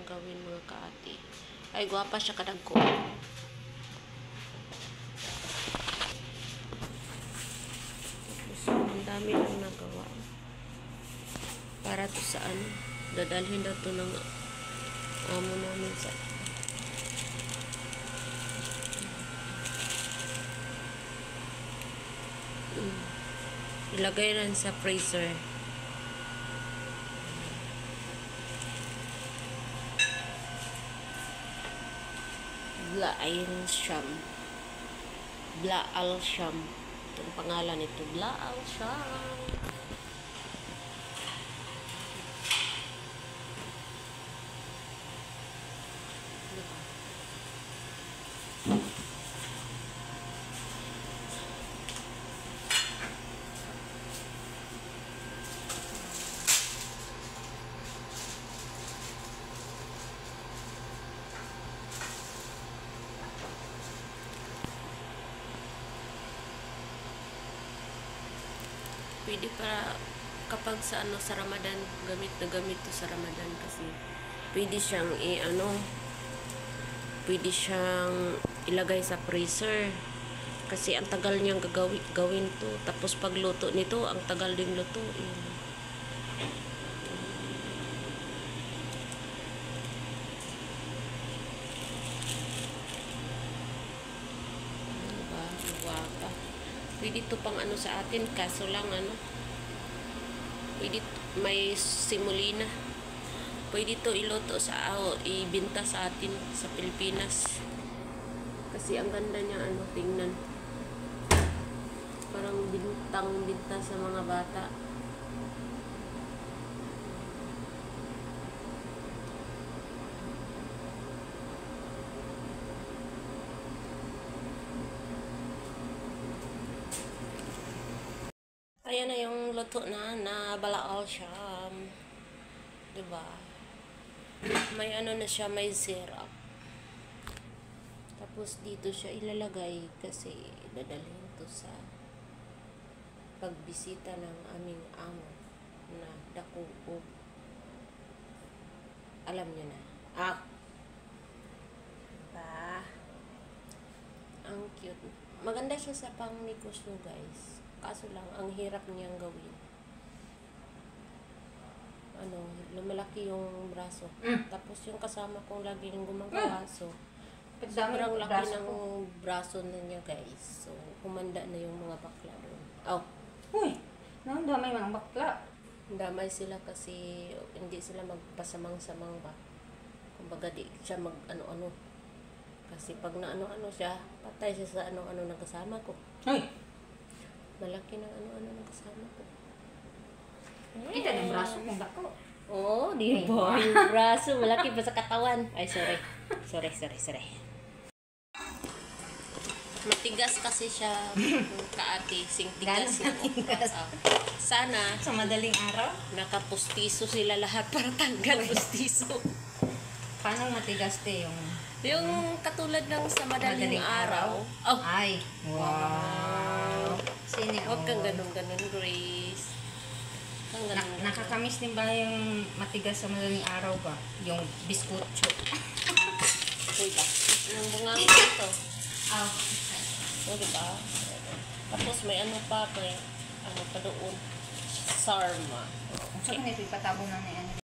gawin mga kaati. Ay, gwapa siya kadagko. Ang dami lang nagawa. Para to sa ano, dadalhin daw to ng amo namin sa ilagay rin sa freezer. Blaalsham. Itong pangalan nito, Blaalsham. Pwede para kapag sa ano sa Ramadan, gamit to sa Ramadan kasi pwede siyang pwede siyang ilagay sa freezer kasi ang tagal niyang gawin to, tapos pagluto nito ang tagal ding lutuin. Pwede to pang ano sa atin, kaso lang pwede may simulina. Pwede to iluto sa ibenta sa atin sa Pilipinas. Kasi ang ganda niya tingnan. Parang binta sa mga bata. Ayan na yung luto na Blaalsham. Diba? May na siya, may syrup. Tapos dito siya ilalagay kasi dadalhin to sa pagbisita ng aming amo na dako. Alam niyo na. Diba? Ang cute. Maganda siya sa pang-negosyo, guys. Kaso lang, ang hirap niyang gawin. Lumalaki yung braso. Tapos yung kasama kong laging gumagawa. So, sobrang laki ng braso na niya, guys. So, humanda na yung mga bakla doon. Uy! Damay mga bakla. Damay sila kasi hindi sila magpasamang-samang ba. Kumbaga di siya mag-ano-ano. Kasi pag na-ano-ano siya, patay siya sa ano-ano ng kasama ko. Uy! Malaki ng ano-ano ng kasama ko. Kita ng braso mong dako. Oo, di ba? Yung braso, malaki pa sa katawan. Ay, sorry. Matigas kasi siya, kaati. Singtigas. Sana, Sa madaling araw? nakapustiso sila lahat para tanggal pustiso. Paano matigas yung... Yung katulad ng sa madaling araw. Ay! Wow! Huwag kang ganun-ganun, Grace. Nakakamiss din ba yung matigas sa madaling araw ba? Yung biskutso. Uy ba? Yung bunga ko ito. Diba? Tapos may pa doon. Sarma. Saan ka nito ipatabo na